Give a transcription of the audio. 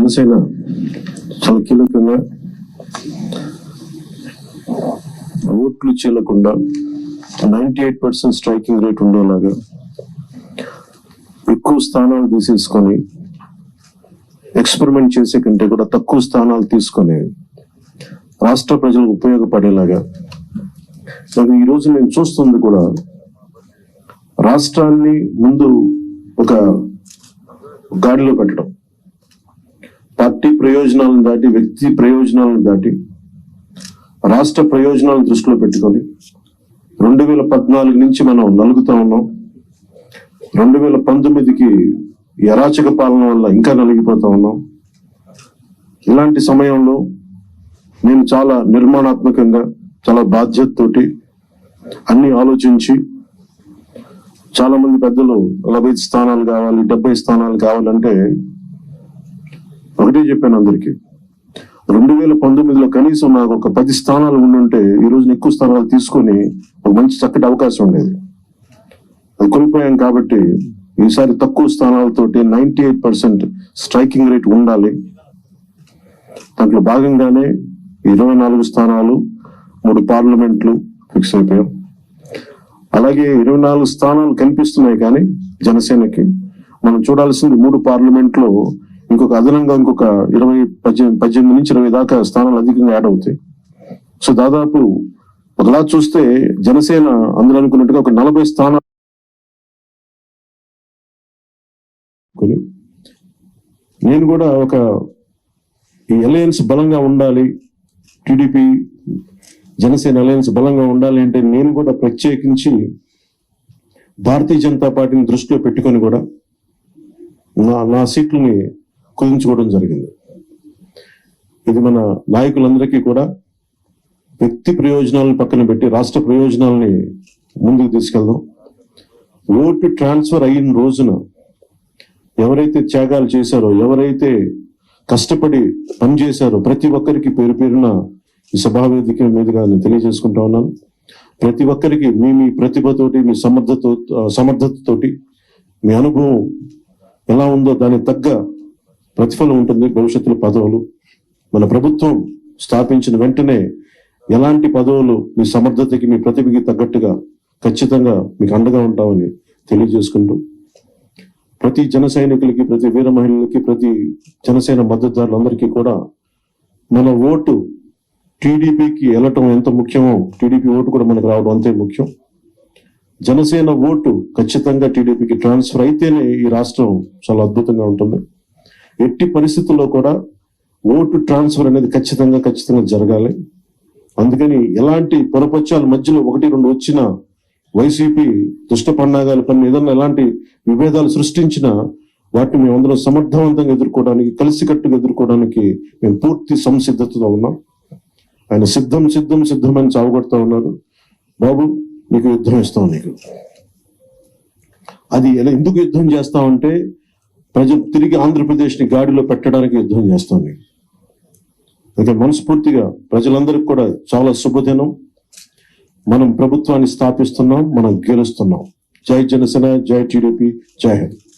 జనసేన చాలా కీలకంగా ఓట్లు చెల్లకుండా 98% స్ట్రైకింగ్ రేట్ ఉండేలాగా ఎక్కువ స్థానాలు తీసేసుకొని ఎక్స్పెరిమెంట్ చేసే కంటే కూడా తక్కువ స్థానాలు తీసుకొని రాష్ట్ర ప్రజలకు ఉపయోగపడేలాగా ఈరోజు నేను చూస్తుంది కూడా రాష్ట్రాన్ని ముందు ఒక గాడిలో పెట్టడం, పార్టీ ప్రయోజనాలను దాటి వ్యక్తి ప్రయోజనాలను దాటి రాష్ట్ర ప్రయోజనాలను దృష్టిలో పెట్టుకొని 2014 నుంచి మనం నలుగుతా ఉన్నాం. 2019కి అరాచక పాలన వల్ల ఇంకా నలిగిపోతా ఉన్నాం. ఇలాంటి సమయంలో నేను చాలా నిర్మాణాత్మకంగా, చాలా బాధ్యతతోటి అన్ని ఆలోచించి, చాలా మంది పెద్దలు 45 స్థానాలు కావాలి, 70 స్థానాలు కావాలంటే ఒకటే చెప్పాను అందరికీ, 2019లో కనీసం నాకు ఒక 10 స్థానాలు ఉండుంటే ఈ రోజున ఎక్కువ స్థానాలు తీసుకొని ఒక మంచి చక్కటి అవకాశం ఉండేది. అది కోల్పోయాం. కాబట్టి ఈసారి తక్కువ స్థానాలతోటి 98% స్ట్రైకింగ్ రేట్ ఉండాలి. దాంట్లో భాగంగానే 24 స్థానాలు, 3 పార్లమెంట్లు ఫిక్స్ అయిపోయాం. అలాగే 24 స్థానాలు కనిపిస్తున్నాయి, కానీ జనసేనకి మనం చూడాల్సింది 3 పార్లమెంట్లో ఇంకొక అదనంగా ఇంకొక 18 నుంచి 20 దాకా స్థానాలు అధికంగా యాడ్ అవుతాయి. సో దాదాపు ఒకలా చూస్తే జనసేన అందరూ అనుకున్నట్టుగా ఒక 40 స్థానాలు. నేను కూడా ఒక ఈ అలయన్స్ బలంగా ఉండాలి, టీడీపీ జనసేన అలయన్స్ బలంగా ఉండాలి అంటే నేను కూడా ప్రత్యేకించి భారతీయ జనతా పార్టీని దృష్టిలో పెట్టుకొని కూడా నా సీట్లని కుదించుకోవడం జరిగింది. ఇది మన నాయకులందరికీ కూడా వ్యక్తి ప్రయోజనాలను పక్కన పెట్టి రాష్ట్ర ప్రయోజనాలని ముందుకు తీసుకెళ్దాం. ఓటు ట్రాన్స్ఫర్ అయిన రోజున ఎవరైతే త్యాగాలు చేశారో, ఎవరైతే కష్టపడి పనిచేశారో ప్రతి ఒక్కరికి పేరు పేరున ఈ సభావేదిక మీదుగా నేను తెలియజేసుకుంటా ఉన్నాను. ప్రతి ఒక్కరికి మీ ప్రతిభతోటి, మీ సమర్థతతోటి, మీ అనుభవం ఎలా ఉందో దానికి తగ్గ ప్రతిఫలం ఉంటుంది. భవిష్యత్తులో పదవులు మన ప్రభుత్వం స్థాపించిన వెంటనే ఎలాంటి పదవులు మీ సమర్థతకి, మీ ప్రతిభకి తగ్గట్టుగా ఖచ్చితంగా మీకు అండగా ఉంటామని తెలియజేసుకుంటూ, ప్రతి జన సైనికులకి, ప్రతి వీర మహిళలకి, ప్రతి జనసేన మద్దతుదారులందరికీ కూడా మన ఓటు టీడీపీకి వెళ్ళటం ఎంత ముఖ్యమో టీడీపీ ఓటు కూడా మనకు రావడం అంతే ముఖ్యం. జనసేన ఓటు ఖచ్చితంగా టీడీపీకి ట్రాన్స్ఫర్ అయితేనే ఈ రాష్ట్రం చాలా అద్భుతంగా ఉంటుంది. ఎట్టి పరిస్థితుల్లో కూడా ఓటు ట్రాన్స్ఫర్ అనేది ఖచ్చితంగా జరగాలి. అందుకని ఎలాంటి పొరపచ్చాల మధ్యలో 1-2 వచ్చిన వైసీపీ దుష్ట పన్నాగాల పని ఏదన్నా ఎలాంటి విభేదాలు సృష్టించినా వాటిని మేమందరం సమర్థవంతంగా ఎదుర్కోవడానికి, కలిసికట్టుగా ఎదుర్కోవడానికి మేము పూర్తి సంసిద్ధతతో ఉన్నాం. ఆయన సిద్ధమని చావగొడతా ఉన్నారు. బాబు నీకు యుద్ధం ఇస్తాం, నీకు అది ఎలా ఎందుకు యుద్ధం చేస్తామంటే ప్రజలు తిరిగి ఆంధ్రప్రదేశ్ని గాడిలో పెట్టడానికి యుద్ధం చేస్తాం. నీకు అయితే మనస్ఫూర్తిగా ప్రజలందరికీ కూడా చాలా శుభదినం. మనం ప్రభుత్వాన్ని స్థాపిస్తున్నాం, మనం గెలుస్తున్నాం. జై జనసేన, జై టీడీపీ, జై హింద్.